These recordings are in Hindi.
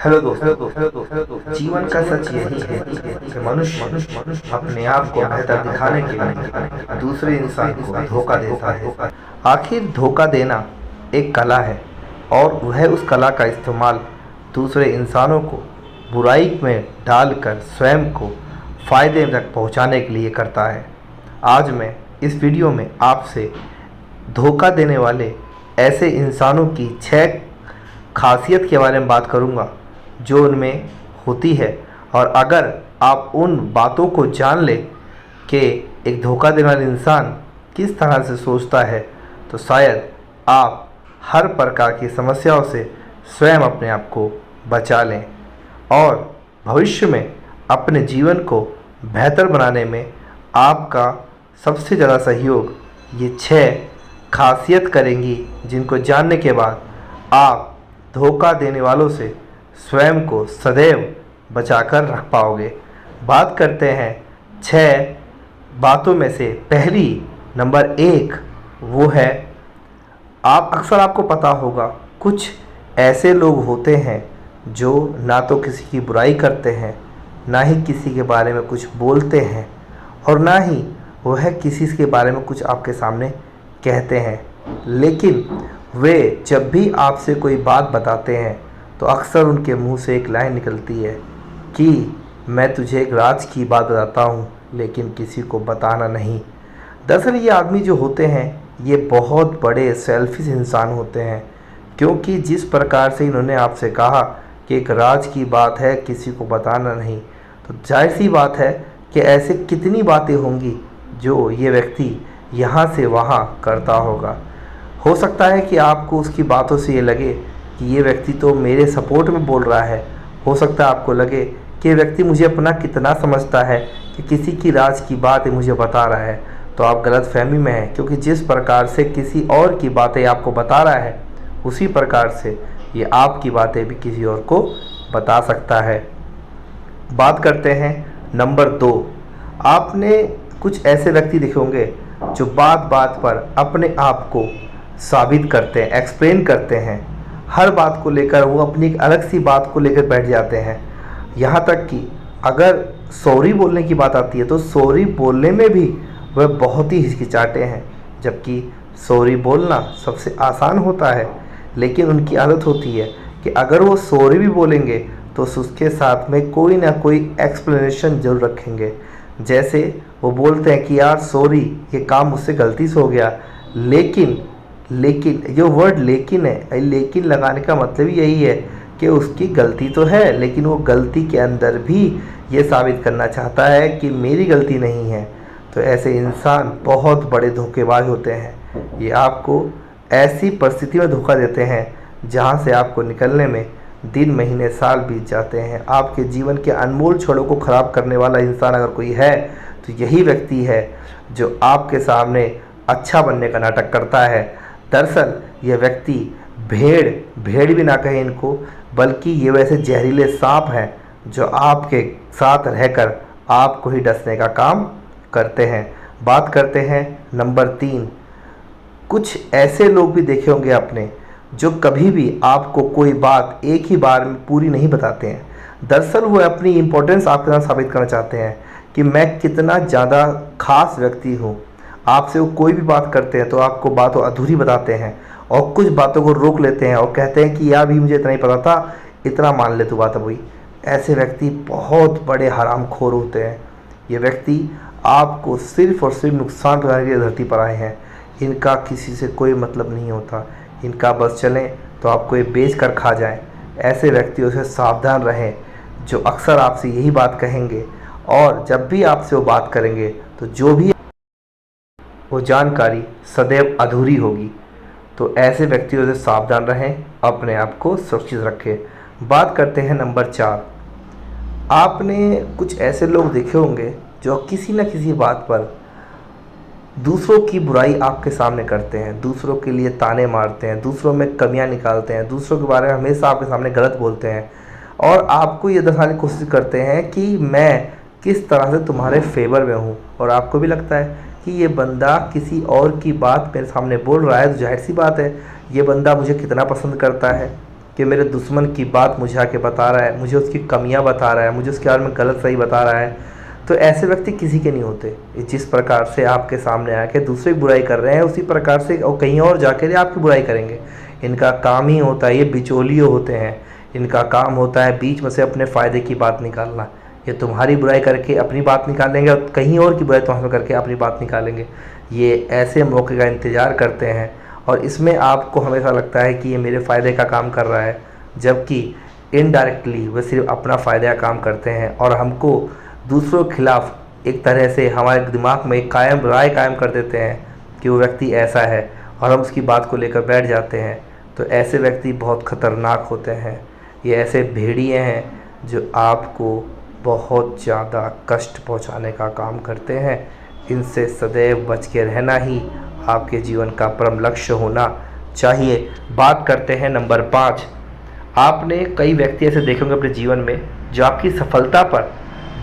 हेलो दोस्तों, जीवन का सच यही है कि मनुष्य अपने आप को बेहतर दिखाने के लिए दूसरे इंसान को धोखा देता है। आखिर धोखा देना एक कला है और वह उस कला का इस्तेमाल दूसरे इंसानों को बुराई में डालकर स्वयं को फ़ायदे तक पहुंचाने के लिए करता है। आज मैं इस वीडियो में आपसे धोखा देने वाले ऐसे इंसानों की 6 खासियत के बारे में बात करूंगा जो उनमें होती है, और अगर आप उन बातों को जान ले कि एक धोखा देने वाला इंसान किस तरह से सोचता है तो शायद आप हर प्रकार की समस्याओं से स्वयं अपने आप को बचा लें और भविष्य में अपने जीवन को बेहतर बनाने में आपका सबसे ज़्यादा सहयोग ये 6 खासियत करेंगी, जिनको जानने के बाद आप धोखा देने वालों से स्वयं को सदैव बचाकर रख पाओगे। बात करते हैं 6 बातों में से। पहली नंबर 1 वो है, आपको पता होगा कुछ ऐसे लोग होते हैं जो ना तो किसी की बुराई करते हैं, ना ही किसी के बारे में कुछ बोलते हैं, और ना ही वह किसी के बारे में कुछ आपके सामने कहते हैं, लेकिन वे जब भी आपसे कोई बात बताते हैं तो अक्सर उनके मुंह से एक लाइन निकलती है कि मैं तुझे एक राज की बात बताता हूँ लेकिन किसी को बताना नहीं। दरअसल ये आदमी जो होते हैं ये बहुत बड़े सेल्फिश इंसान होते हैं, क्योंकि जिस प्रकार से इन्होंने आपसे कहा कि एक राज की बात है, किसी को बताना नहीं, तो जाहिर सी बात है कि ऐसे कितनी बातें होंगी जो ये व्यक्ति यहाँ से वहाँ करता होगा। हो सकता है कि आपको उसकी बातों से ये लगे कि ये व्यक्ति तो मेरे सपोर्ट में बोल रहा है। हो सकता है आपको लगे कि ये व्यक्ति मुझे अपना कितना समझता है कि किसी की राज की बात मुझे बता रहा है। तो आप गलतफहमी में हैं, क्योंकि जिस प्रकार से किसी और की बातें आपको बता रहा है उसी प्रकार से ये आपकी बातें भी किसी और को बता सकता है। बात करते हैं नंबर 2। आपने कुछ ऐसे व्यक्ति देखे होंगे जो बात बात पर अपने आप को साबित करते हैं, एक्सप्लेन करते हैं। हर बात को लेकर वो अपनी एक अलग सी बात को लेकर बैठ जाते हैं। यहाँ तक कि अगर सॉरी बोलने की बात आती है तो सॉरी बोलने में भी वह बहुत ही हिचकिचाते हैं, जबकि सॉरी बोलना सबसे आसान होता है। लेकिन उनकी आदत होती है कि अगर वो सॉरी भी बोलेंगे तो उसके साथ में कोई ना कोई एक्सप्लेनेशन जरूर रखेंगे। जैसे वो बोलते हैं कि यार सॉरी, ये काम मुझसे गलती से हो गया, लेकिन जो वर्ड लेकिन है, लेकिन लगाने का मतलब यही है कि उसकी गलती तो है, लेकिन वो गलती के अंदर भी ये साबित करना चाहता है कि मेरी गलती नहीं है। तो ऐसे इंसान बहुत बड़े धोखेबाज होते हैं। ये आपको ऐसी परिस्थिति में धोखा देते हैं जहाँ से आपको निकलने में दिन महीने साल बीत जाते हैं। आपके जीवन के अनमोल क्षणों को ख़राब करने वाला इंसान अगर कोई है तो यही व्यक्ति है जो आपके सामने अच्छा बनने का नाटक करता है। दरअसल यह व्यक्ति भेड़ भी ना कहें इनको, बल्कि ये वैसे जहरीले सांप हैं जो आपके साथ रहकर आपको ही डसने का काम करते हैं। बात करते हैं नंबर 3। कुछ ऐसे लोग भी देखे होंगे आपने जो कभी भी आपको कोई बात एक ही बार में पूरी नहीं बताते हैं। दरअसल वो अपनी इम्पोर्टेंस आपके साथ साबित करना चाहते हैं कि मैं कितना ज़्यादा खास व्यक्ति हूँ। आपसे वो कोई भी बात करते हैं तो आपको बातों अधूरी बताते हैं और कुछ बातों को रोक लेते हैं और कहते हैं कि यार भी मुझे इतना ही पता था, इतना मान ले तू बात अब हुई। ऐसे व्यक्ति बहुत बड़े हरामखोर होते हैं। ये व्यक्ति आपको सिर्फ और सिर्फ नुकसान पहुंचाने के लिए धरती पर आए हैं। इनका किसी से कोई मतलब नहीं होता, इनका बस चलें तो आपको ये बेच कर खा जाएं। ऐसे व्यक्तियों से सावधान रहें जो अक्सर आपसे यही बात कहेंगे, और जब भी आपसे वो बात करेंगे तो जो भी वो जानकारी सदैव अधूरी होगी। तो ऐसे व्यक्तियों से सावधान रहें, अपने आप को सुरक्षित रखें। बात करते हैं नंबर 4। आपने कुछ ऐसे लोग देखे होंगे जो किसी न किसी बात पर दूसरों की बुराई आपके सामने करते हैं, दूसरों के लिए ताने मारते हैं, दूसरों में कमियां निकालते हैं, दूसरों के बारे में हमेशा आपके सामने गलत बोलते हैं और आपको ये दर्शाने की कोशिश करते हैं कि मैं किस तरह से तुम्हारे फेवर में हूँ। और आपको भी लगता है कि ये बंदा किसी और की बात मेरे सामने बोल रहा है तो जाहिर सी बात है ये बंदा मुझे कितना पसंद करता है, कि मेरे दुश्मन की बात मुझे आके बता रहा है, मुझे उसकी कमियां बता रहा है, मुझे उसके बारे में गलत सही बता रहा है। तो ऐसे व्यक्ति किसी के नहीं होते। जिस प्रकार से आपके सामने आके दूसरे की बुराई कर रहे हैं, उसी प्रकार से और कहीं और जाकर आपकी बुराई करेंगे। इनका काम ही होता है, ये बिचौलिए होते हैं, इनका काम होता है बीच में से अपने फ़ायदे की बात निकालना। ये तुम्हारी बुराई करके अपनी बात निकालेंगे और कहीं और की बुराई तुम्हारे करके अपनी बात निकालेंगे। ये ऐसे मौके का इंतज़ार करते हैं और इसमें आपको हमेशा लगता है कि ये मेरे फ़ायदे का काम कर रहा है, जबकि इनडायरेक्टली वे सिर्फ अपना फ़ायदा का काम करते हैं और हमको दूसरों के खिलाफ एक तरह से हमारे दिमाग में एक राय कायम कर देते हैं कि वो व्यक्ति ऐसा है और हम उसकी बात को लेकर बैठ जाते हैं। तो ऐसे व्यक्ति बहुत ख़तरनाक होते हैं। ये ऐसे भेड़िए हैं जो आपको बहुत ज़्यादा कष्ट पहुंचाने का काम करते हैं। इनसे सदैव बच के रहना ही आपके जीवन का परम लक्ष्य होना चाहिए। बात करते हैं नंबर 5। आपने कई व्यक्ति ऐसे देखे होंगे अपने जीवन में जो आपकी सफलता पर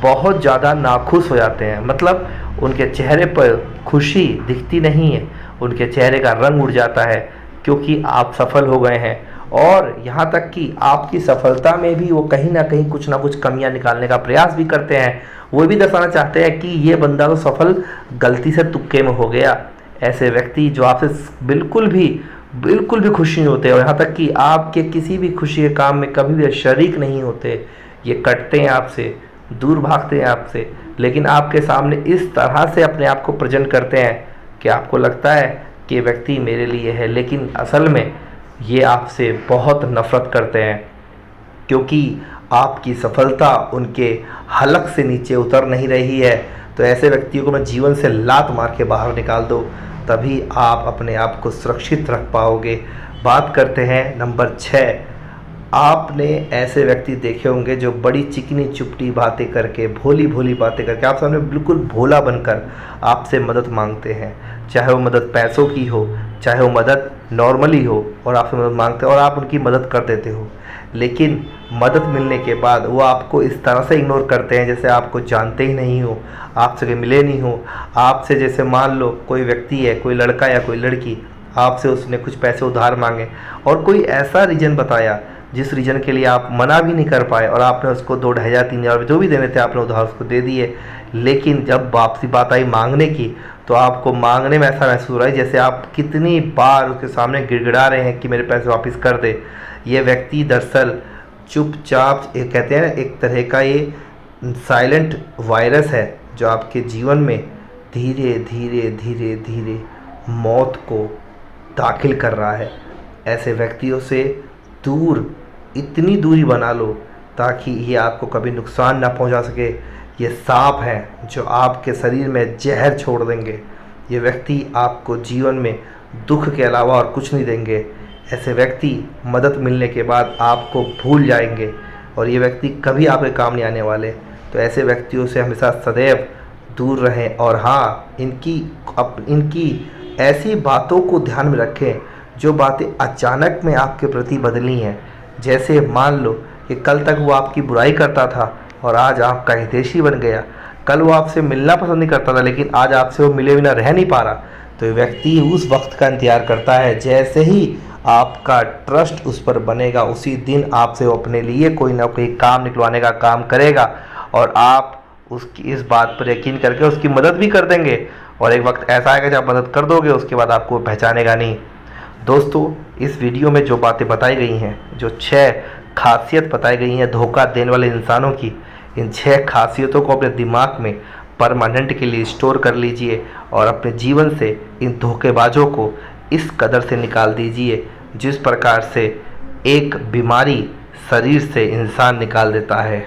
बहुत ज़्यादा नाखुश हो जाते हैं। मतलब उनके चेहरे पर खुशी दिखती नहीं है, उनके चेहरे का रंग उड़ जाता है क्योंकि आप सफल हो गए हैं। और यहाँ तक कि आपकी सफलता में भी वो कहीं ना कहीं कुछ ना कुछ कमियां निकालने का प्रयास भी करते हैं। वो भी दर्शाना चाहते हैं कि ये बंदा तो सफल गलती से तुक्के में हो गया। ऐसे व्यक्ति जो आपसे बिल्कुल भी खुश नहीं होते और यहाँ तक कि आपके किसी भी खुशी के काम में कभी भी शरीक नहीं होते। ये कटते हैं आपसे, दूर भागते हैं आपसे, लेकिन आपके सामने इस तरह से अपने आप को प्रेजेंट करते हैं कि आपको लगता है कि ये व्यक्ति मेरे लिए है, लेकिन असल में ये आपसे बहुत नफरत करते हैं क्योंकि आपकी सफलता उनके हलक से नीचे उतर नहीं रही है। तो ऐसे व्यक्तियों को मैं जीवन से लात मार के बाहर निकाल दो, तभी आप अपने आप को सुरक्षित रख पाओगे। बात करते हैं नंबर 6। आपने ऐसे व्यक्ति देखे होंगे जो बड़ी चिकनी चुपटी बातें करके, भोली भोली बातें करके आप सामने बिल्कुल भोला बनकर आपसे मदद मांगते हैं। चाहे वो मदद पैसों की हो, चाहे वो मदद नॉर्मली हो, और आपसे मदद मांगते हैं और आप उनकी मदद कर देते हो। लेकिन मदद मिलने के बाद वो आपको इस तरह से इग्नोर करते हैं जैसे आपको जानते ही नहीं हो, आपसे कभी मिले नहीं हो। आपसे जैसे मान लो कोई व्यक्ति है, कोई लड़का या कोई लड़की, आपसे उसने कुछ पैसे उधार मांगे और कोई ऐसा रीज़न बताया जिस रीज़न के लिए आप मना भी नहीं कर पाए और आपने उसको 2,500 3,000 जो भी देने थे आपने उधार उसको दे दिए। लेकिन जब वापसी बात आई मांगने की तो आपको मांगने में ऐसा महसूस हो रहा है जैसे आप कितनी बार उसके सामने गिड़गिड़ा रहे हैं कि मेरे पैसे वापस कर दे। ये व्यक्ति दरअसल चुपचाप कहते हैं एक तरह का ये साइलेंट वायरस है जो आपके जीवन में धीरे धीरे धीरे धीरे मौत को दाखिल कर रहा है। ऐसे व्यक्तियों से दूर, इतनी दूरी बना लो ताकि ये आपको कभी नुकसान ना पहुंचा सके। ये सांप हैं जो आपके शरीर में जहर छोड़ देंगे। ये व्यक्ति आपको जीवन में दुख के अलावा और कुछ नहीं देंगे। ऐसे व्यक्ति मदद मिलने के बाद आपको भूल जाएंगे और ये व्यक्ति कभी आपके काम नहीं आने वाले। तो ऐसे व्यक्तियों से हमेशा सदैव दूर रहें। और हाँ, इनकी ऐसी बातों को ध्यान में रखें जो बातें अचानक में आपके प्रति बदली हैं। जैसे मान लो कि कल तक वो आपकी बुराई करता था और आज आपका हितैषी बन गया। कल वो आपसे मिलना पसंद नहीं करता था लेकिन आज आपसे वो मिले बिना रह नहीं पा रहा। तो ये व्यक्ति उस वक्त का इंतजार करता है जैसे ही आपका ट्रस्ट उस पर बनेगा उसी दिन आपसे वो अपने लिए कोई ना कोई काम निकलवाने का काम करेगा और आप उसकी इस बात पर यकीन करके उसकी मदद भी कर देंगे। और एक वक्त ऐसा आएगा जब मदद कर दोगे उसके बाद आपको पहचानेगा नहीं। दोस्तों, इस वीडियो में जो बातें बताई गई हैं, जो 6 खासियत बताई गई हैं धोखा देने वाले इंसानों की, इन 6 खासियतों को अपने दिमाग में परमानेंट के लिए स्टोर कर लीजिए और अपने जीवन से इन धोखेबाजों को इस कदर से निकाल दीजिए जिस प्रकार से एक बीमारी शरीर से इंसान निकाल देता है।